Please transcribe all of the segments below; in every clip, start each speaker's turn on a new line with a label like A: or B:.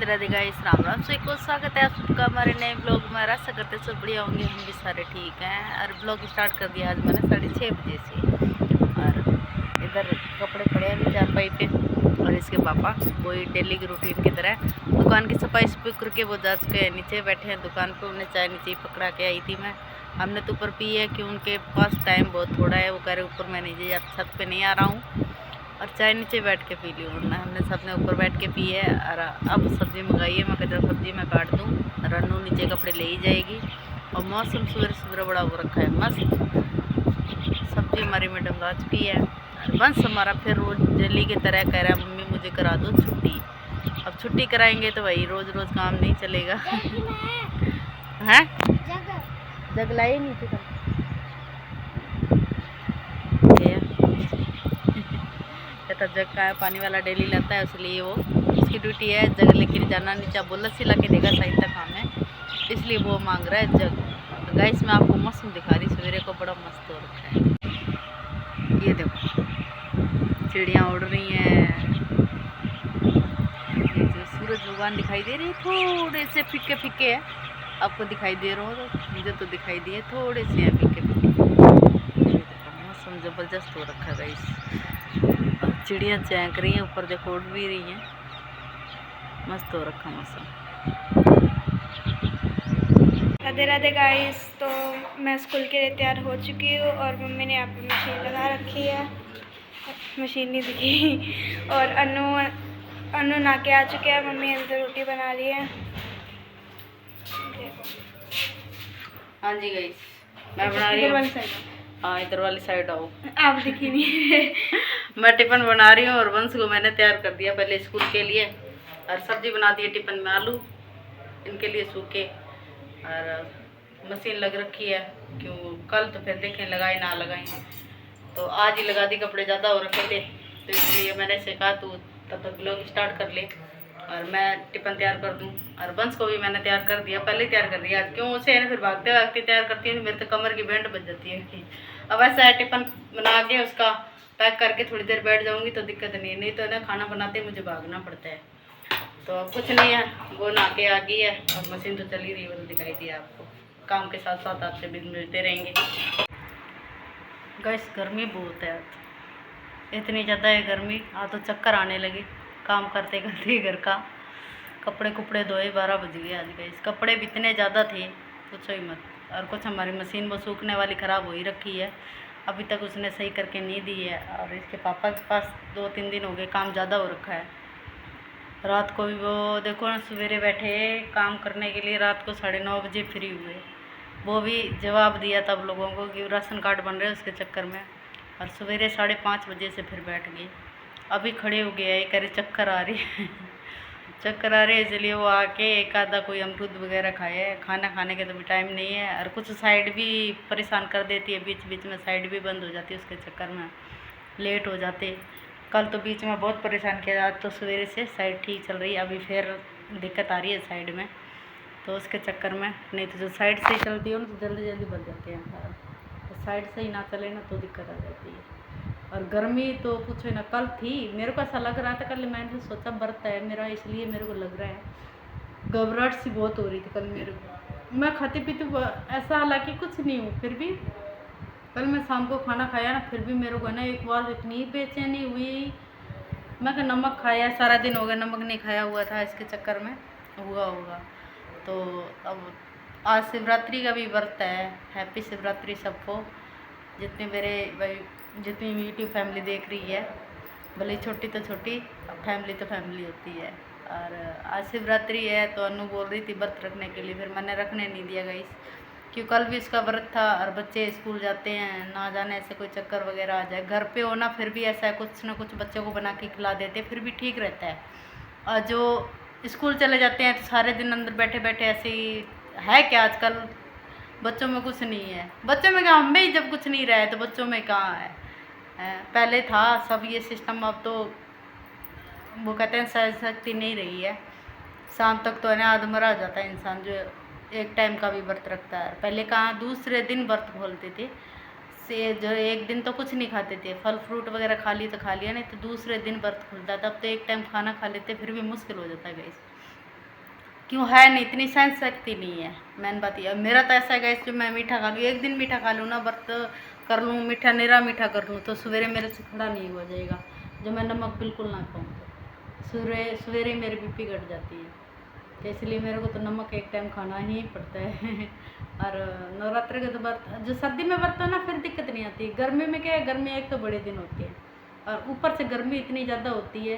A: Radhe guys, Ram Ram से को स्वागत है आप सबका हमारे नए ब्लॉग में। आशा करते सब बढ़िया होंगे, हम भी सारे ठीक हैं। और ब्लॉग स्टार्ट कर दिया आज मैंने 6:30 बजे से। और इधर कपड़े पड़े हैं अभी चारपाई पे, और इसके पापा वही डेली की रूटीन की तरह दुकान की सफाई सफाई करके वो जा चुके हैं, नीचे बैठे हैं दुकान पर। उन्हें चाय नीचे ही पकड़ा के आई थी मैं। हमने तो ऊपर पी है कि उनके पास टाइम बहुत थोड़ा है, वो कह रहे ऊपर मैं नीचे छत पे नहीं आ रहा हूँ, और चाय नीचे बैठ के पी ली उन्होंने। हमने सबने ऊपर बैठ के पी है। और अब सब्ज़ी मंगाई है, मैं कहता सब्ज़ी मैं काट दूँ, रन्नू नीचे कपड़े ले ही जाएगी। और मौसम सवेरे सवेरे बड़ा हो रखा है मस्त। सब्ज़ी हमारी मैडम ला चुकी है। और बंस हमारा फिर रोज़ डेली की तरह कह रहा है मम्मी मुझे करा दो छुट्टी। अब छुट्टी कराएंगे तो भाई रोज़ रोज़ काम नहीं चलेगा। हैं जग लाई नीचे का कहता जग का है, पानी वाला डेली लाता है, इसलिए वो उसकी ड्यूटी है जग लेकर जाना। नीचे बोला सिला के देगा, सही तक काम है, इसलिए वो मांग रहा है जग। तो गाइस मैं आपको मौसम दिखा रही, सवेरे को बड़ा मस्त हो रखा है। ये देखो चिड़ियाँ उड़ रही हैं, ये जो सूरज भगवान दिखाई दे रही है थोड़े से फीके फीके है, आपको दिखाई दे रहा हो तो मुझे तो दिखाई दिए थोड़े से हैं फीके फीके। मौसम ज़बरदस्त हो रखा है गाइस, चिड़ियाँ चहक रही हैं ऊपर, देखो उड़ भी रही हैं, मस्त हो रखा मौसम।
B: राधे राधे गाइस। तो मैं स्कूल के लिए तैयार हो चुकी हूँ और मम्मी ने यहाँ पे मशीन लगा रखी है, मशीन नहीं दिखी। और अनु नहा के आ चुके हैं, मम्मी अंदर रोटी बना रही है।
A: हाँ जी गाइस मैं बना रही हूँ। हाँ इधर वाली साइड आओ,
B: आप दिखी नहीं।
A: मैं टिफिन बना रही हूँ और वंश को मैंने तैयार कर दिया पहले स्कूल के लिए। और सब्जी बना दी है टिफिन में, आलू इनके लिए सूखे। और मशीन लग रखी है, क्यों कल तो फिर देखें लगाई ना लगाई, तो आज ही लगा दी, कपड़े ज़्यादा हो रखे थे तो इसलिए मैंने से कहा तू तब तक ब्लॉग स्टार्ट कर ले और मैं टिफिन तैयार कर दूँ। और वंश को भी मैंने तैयार कर दिया, पहले ही तैयार कर दिया आज, क्यों उसे है ना फिर भागते भागते तैयार करती है, मेरे तो कमर की बैंड बज जाती है। अब ऐसा है टिफिन बना के उसका पैक करके थोड़ी देर बैठ जाऊँगी तो दिक्कत नहीं है, नहीं तो ना खाना बनाते मुझे भागना पड़ता है। तो कुछ नहीं है, वो नहा के आ गई है और मशीन तो चली रही है, वो तो दिखाई दिया आपको। काम के साथ साथ आपसे भी मिलते रहेंगे। गैस गर्मी बहुत है आज, इतनी ज़्यादा है गर्मी, आज तो चक्कर आने लगे काम करते करते घर का। कपड़े कुपड़े धोए 12 बज गए आज गैस, कपड़े भी इतने ज़्यादा थे पूछो ही मत। और कुछ हमारी मशीन वो सूखने वाली ख़राब हो ही रखी है, अभी तक उसने सही करके नहीं दी है। और इसके पापा के पास 2-3 दिन हो गए काम ज़्यादा हो रखा है। रात को भी वो देखो ना सवेरे बैठे काम करने के लिए, रात को 9:30 बजे फ्री हुए, वो भी जवाब दिया तब लोगों को कि राशन कार्ड बन रहे हैं उसके चक्कर में। और सवेरे 5:30 बजे से फिर बैठ गए, अभी खड़े हो गए, कह रहे चक्कर आ रही है। चक्कर आ रहे हैं इसलिए वो आके एक आधा कोई अमरूद वगैरह खाए, खाना खाने के तो भी टाइम नहीं है। और कुछ साइड भी परेशान कर देती है, बीच बीच में साइड भी बंद हो जाती है, उसके चक्कर में लेट हो जाते। कल तो बीच में बहुत परेशान किया, आज तो सवेरे से साइड ठीक चल रही है, अभी फिर दिक्कत आ रही है साइड में, तो उसके चक्कर में। नहीं तो जो साइड से ही चलती है ना तो जल्दी जल्दी बच जाते हैं, तो साइड से ही ना चले ना तो दिक्कत आ जाती है। और गर्मी तो पूछो ना, कल थी, मेरे को ऐसा लग रहा था, कल मैंने सोचा व्रत है मेरा इसलिए मेरे को लग रहा है घबराहट सी बहुत हो रही थी कल मेरे को। मैं खाती पीती ऐसा हालांकि कुछ नहीं हूँ, फिर भी कल मैं शाम को खाना खाया ना, फिर भी मेरे को ना एक बार इतनी बेचैनी हुई। मैं कि नमक खाया सारा दिन हो गया, नमक नहीं खाया हुआ था, इसके चक्कर में हुआ होगा। तो अब आज शिवरात्रि का भी व्रत है, हैप्पी शिवरात्रि सबको, जितने मेरे भाई जितनी यूट्यूब फैमिली देख रही है, भले छोटी तो छोटी, फैमिली तो फैमिली होती है। और आज शिवरात्रि है तो अनु बोल रही थी व्रत रखने के लिए, फिर मैंने रखने नहीं दिया गई, क्यों कल भी इसका व्रत था। और बच्चे स्कूल जाते हैं, ना जाने ऐसे कोई चक्कर वगैरह आ जाए, घर पे होना फिर भी ऐसा है कुछ ना कुछ बच्चों को बना के खिला देते फिर भी ठीक रहता है। और जो स्कूल चले जाते हैं तो सारे दिन अंदर बैठे बैठे ऐसे ही है, क्या आजकल बच्चों में कुछ नहीं है, बच्चों में क्या, हम में ही जब कुछ नहीं रहा है तो बच्चों में कहाँ है। पहले था सब ये सिस्टम, अब तो वो कहते हैं सहन शक्ति नहीं रही है, शाम तक तो है ना आधमरा हो जाता है इंसान जो एक टाइम का भी व्रत रखता है। पहले कहाँ दूसरे दिन व्रत खोलते थे, से जो एक दिन तो कुछ नहीं खाते थे, फल फ्रूट वगैरह खा ली तो खा लिया, नहीं तो दूसरे दिन व्रत खुलता था। अब तो एक टाइम खाना खा लेते फिर भी मुश्किल हो जाता है गाइस। क्यों है नहीं, इतनी सहन शक्ति नहीं है। मेन बात ये, मेरा तो ऐसा है गैस, जो मैं मीठा खा लूँ, एक दिन मीठा खा लूँ ना, व्रत कर लूँ, मीठा निरा मीठा कर लूँ, तो सवेरे मेरे से खड़ा नहीं हो जाएगा। जो मैं नमक बिल्कुल ना खाऊँ तो सवेरे मेरी बीपी घट जाती है। तो इसलिए मेरे को तो नमक एक टाइम खाना ही पड़ता है। और नवरात्र के तो व्रत, जो सर्दी में व्रत है ना, फिर दिक्कत नहीं आती। गर्मी में क्या है, गर्मी एक तो बड़े दिन होती है, और ऊपर से गर्मी इतनी ज़्यादा होती है,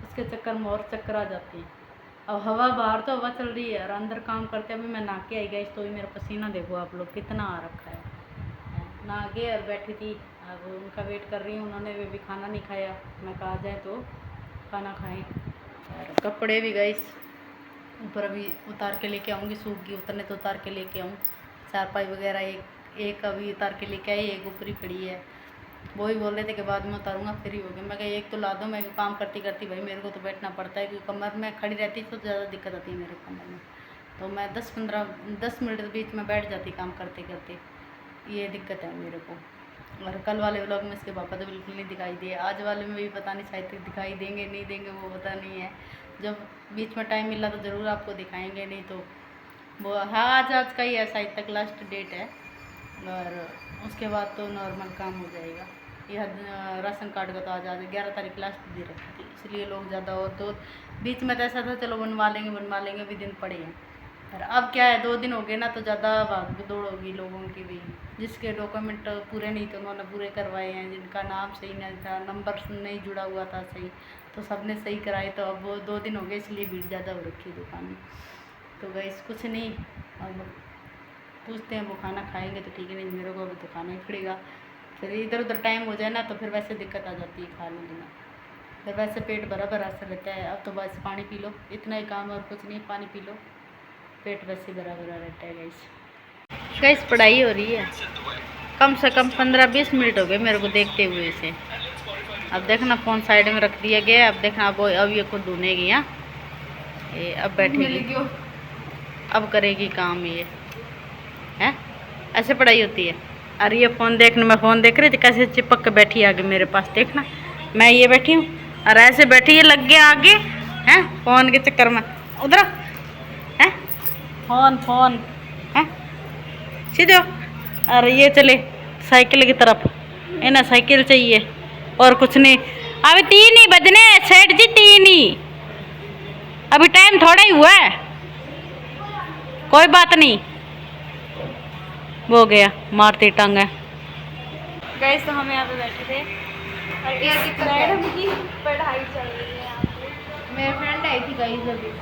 A: उसके चक्कर में और चक्कर आ जाती है। अब हवा बाहर तो हवा चल रही है और अंदर काम करते अभी मैं नहा के आई गई, तो मेरा पसीना देखो आप लोग कितना आ रखा है। नहा के और बैठी थी, अब उनका वेट कर रही हूँ, उन्होंने भी खाना नहीं खाया। मैं कहा जाए तो खाना खाएं। और कपड़े भी गई ऊपर अभी उतार के लेके आऊँगी, सूख गई, उतरने तो उतार के लेके आऊँ। चारपाई वगैरह एक अभी उतार के लेके आई, एक ऊपरी पड़ी है। वो ही बोल रहे थे कि बाद में उतारूँगा, फ्री हो गया। मैं कहा एक तो ला दो, मैं काम करती करती भाई मेरे को तो बैठना पड़ता है, क्योंकि कमर में खड़ी रहती तो ज़्यादा दिक्कत आती है मेरे कमर में। तो मैं 10 मिनट के बीच में बैठ जाती काम करते करते, ये दिक्कत है मेरे को। और कल वाले व्लॉग में इसके पापा तो बिल्कुल नहीं दिखाई दिए, आज वाले में भी पता नहीं शायद तक दिखाई देंगे नहीं देंगे, वो पता नहीं है। जब बीच में टाइम मिला तो ज़रूर आपको दिखाएंगे, नहीं तो वो हाँ आज का ही है, शायद तक लास्ट डेट है, और उसके बाद तो नॉर्मल काम हो जाएगा। यह राशन कार्ड का तो आज 11 तारीख लास्ट दे रखी थी, इसलिए लोग ज़्यादा, और तो बीच में तो ऐसा था चलो बनवा लेंगे भी, दिन पड़े हैं। और अब क्या है, 2 दिन हो गए ना, तो ज़्यादा भाग दौड़ होगी लोगों की भी। जिसके डॉक्यूमेंट पूरे नहीं थे उन्होंने पूरे करवाए हैं, जिनका नाम सही नहीं था, नंबर नहीं जुड़ा हुआ था सही, तो सबने सही कराए। तो अब वो 2 दिन हो गए, इसलिए भीड़ ज़्यादा हो रखी है दुकान में। तो गैस कुछ नहीं, अब पूछते हैं वो खाना खाएंगे तो ठीक है, नहीं मेरे को अभी तो खाना ही पड़ेगा। फिर इधर उधर टाइम हो जाए ना, तो फिर वैसे दिक्कत आ जाती है खा लूँगी ना, फिर वैसे पेट भरा भरा सा रहता है। अब तो बस पानी पी लो, इतना ही काम और कुछ नहीं, पानी पी लो, पेट वैसे भरा भरा रहता है। गैस पढ़ाई हो रही है, कम से कम 15-20 मिनट हो गए मेरे को देखते हुए इसे। अब देखना फ़ोन साइड में रख दिया गया, अब देखना अब ये खुद ढूंढेगी। हाँ ये अब बैठेगी, अब करेगी काम, ये है ऐसे पढ़ाई होती है। और ये फ़ोन देखने में, फ़ोन देख रही थी कैसे चिपक के बैठी आगे मेरे पास, देखना मैं ये बैठी हूँ और ऐसे बैठी, ये लग गया आगे हैं फ़ोन के चक्कर में। उधर हैं फ़ोन हैं सीधे। और ये चले साइकिल की तरफ, इन्हें साइकिल चाहिए और कुछ नहीं। अभी 3 ही बजने सेठ जी, 3 ही, अभी टाइम थोड़ा ही हुआ है, कोई बात नहीं, वो गया मारती टांग है।
B: गैस तो हम यहाँ पे बैठे थे और ये मैडम की पढ़ाई चल रही है यहाँ पे।
A: मेरी फ्रेंड आई थी गाइस अभी,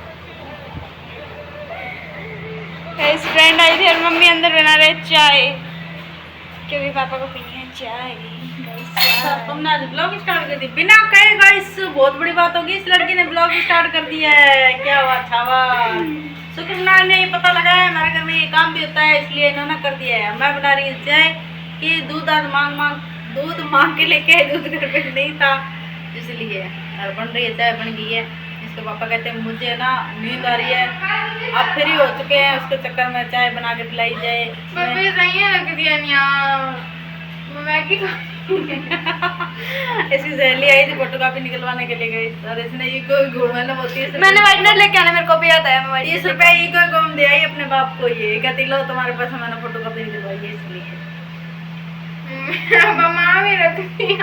B: गैस फ्रेंड आई थी और मम्मी अंदर बना रहे चाय, क्योंकि पापा को पीनी है चाय।
A: तुमने आज ब्लॉग स्टार्ट कर दी बिना कहे गाइस, बहुत बड़ी बात होगी, इस लड़की ने ब्लॉग स्टार्ट कर दिया है। क्या हुआ छावा, शुक्रनारायण ने ये पता लगाया हमारे घर में ये काम भी होता है, इसलिए इन्होंने कर दिया है। मैं बना रही हूँ चाय कि दूध आज दूध मांग के लेके आए, दूध घर पे नहीं था इसलिए, और बन रही है चाय, बन गई है। इसके पापा कहते हैं मुझे ना नींद आ रही है, आप फ्री हो चुके हैं, उसके चक्कर में चाय बना के पिलाई जाए। ऐसी सहेली आई थी फोटो कॉपी निकलवाने के लिए गई, और इसने इको घूमने होती है,
B: मैंने व्हाइटनर लेके आना, मेरे को भी याद आया, मैं
A: 20 रुपये इको घूम दे आई अपने बाप को, ये कहती लो तुम्हारे पास, मैंने फोटो कॉपी निकलवाई है इसलिए।
B: माँ भी रखती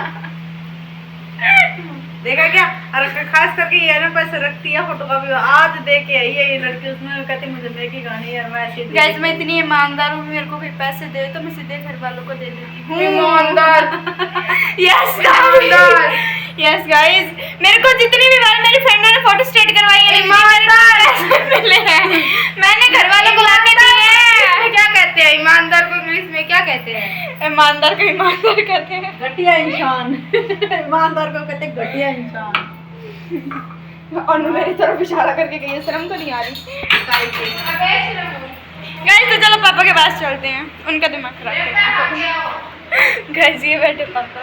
A: देखा क्या, और खास करके ये ना पैसे रखती है फोटो कॉपी, आज दे के आई है ये लड़की, उसमें कहती मुझे मैगी खानी है, मैं ऐसे
B: गैस मैं इतनी ईमानदार हूँ, मेरे को भी पैसे दे तो मैं सीधे घर वालों को दे देती हूँ। ईमानदार यस गाइस, मेरे को जितनी भी बार मेरी फ्रेंड ने फोटो स्टेट करवाई है, ईमानदार मिले हैं, मैंने घर वालों को लाके दिए हैं। क्या कहते हैं ईमानदार को इंग्लिश में, क्या कहते हैं? ईमानदार को ईमानदार कहते हैं,
A: घटिया इंसान। ईमानदार को कहते हैं घटिया इंसान।
B: और मेरी तरफ इशारा करके गई, शर्म तो नहीं आ रही गाइस। तो चलो पापा के पास चलते हैं, उनका दिमाग खराब है। गाइस ये बैठे पापा,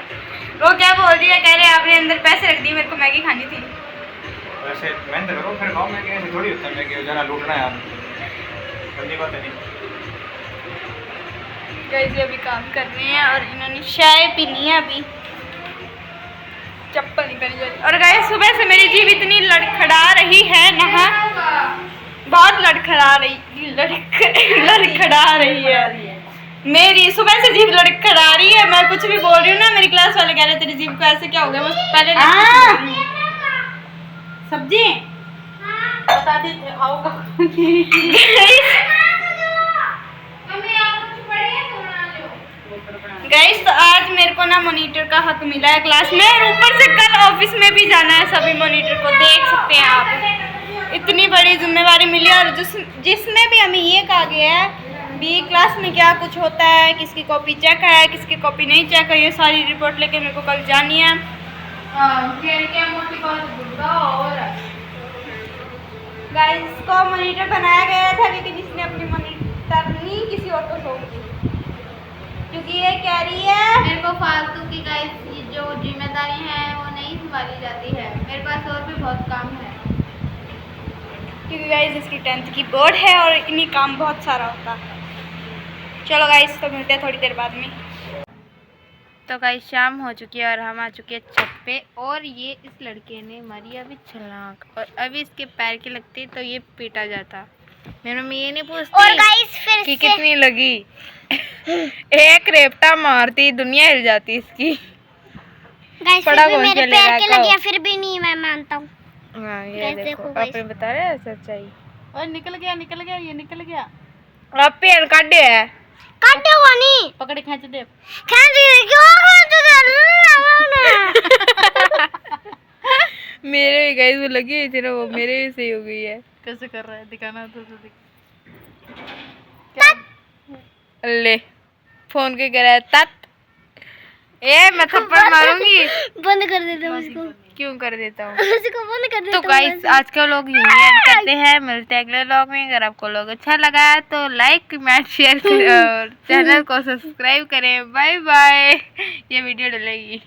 B: वो क्या बोल रही है, कह रहे आपने अंदर पैसे रख दिए, मेरे को मैगी खानी थी।
C: वैसे मेहनत करो फिर खाओ, मैगी ऐसे थोड़ी होता है, मैगी ज़रा लूटना है यार, गंदी बात है नहीं।
B: गाइस ये अभी काम कर रहे हैं और इन्होंने चाय पीनी है, अभी चप्पल नहीं पहनी जा रही। और गाइस सुबह से मेरी जीभ इतनी लड़खड़ा रही है, बहुत लड़खड़ा रही है मेरी। सुबह से जीभ लड़खड़ा रही है। मैं कुछ भी बोल रही हूँ ना, मेरी क्लास वाले कह रहे तेरी जीभ को ऐसे क्या हो गया। मैं पहले
A: सब्जी बता दी आओगा।
B: गाइस तो आज मेरे को ना मॉनिटर का हक मिला है क्लास में, और ऊपर से कल ऑफिस में भी जाना है। सभी मॉनिटर को देख सकते हैं आप, इतनी बड़ी जिम्मेवारी मिली। और जिसमें भी हमें ये कहा गया है भी क्लास में क्या कुछ होता है, किसकी कॉपी चेक है, किसकी कॉपी नहीं चेक है, ये सारी रिपोर्ट लेके मेरे को कल जानी है। गाइस को मॉनिटर बनाया गया था, लेकिन इसने अपनी मॉनिटर नहीं किसी और को सौंप दी, क्योंकि ये कह रही है
D: मेरे को फालतू की गाइस जो जिम्मेदारी है वो नहीं संभाली जाती है। मेरे पास और भी बहुत काम है,
B: क्योंकि गाइस इसकी 10th की बोर्ड है और इन्हीं काम बहुत सारा होता है। चलो गाइस तो मिलते हैं थोड़ी देर बाद में।
D: तो गाइस शाम हो चुकी है और हम आ चुके हैं छत पे, और ये इस लड़के ने मारी अभी छलांग, और अभी इसके पैर की लगती तो ये पीटा जाता। मेरी मम्मी ये नहीं पूछती
B: और गाइस फिर
D: कि कितनी लगी। एक रेपटा मारती दुनिया हिल जाती इसकी।
B: गाइस
D: पड़ा
B: फिर भी
D: कौन
B: मेरे
D: चलेगा
B: पैर के
D: कहो?
B: लगे फिर भी नहीं, मैं मानता हूँ।
D: हाँ ये
B: गाइस
D: देखो
B: देखो गाइस।
D: आपने बता रहे हैं सच्चाई।
A: और निकल गया ये निकल गया।
D: आप पेड़ काटे है
B: काटे हुआ नहीं,
A: पकड़े खींच दे।
D: मेरे भी गाइस वो लगी हुई थी ना, वो मेरे भी सही हो गई है।
A: कैसे कर रहा है दिखाना तो दिख।
D: ले फोन के कह रहा है तत। ए मैं थप्पड़ मारूंगी।
B: बंद कर देता हूँ इसको।
D: क्यों कर देता हूँ?
B: इसको बंद कर देता
D: तो
B: हूँ।
D: गाइस आज का लोग यही एंड करते हैं। मिलते हैं अगले व्लॉग में। अगर आपको लोग अच्छा लगा तो लाइक कमेंट शेयर करें और चैनल को सब्सक्राइब करें। Bye bye. ये वीडियो डलेगी।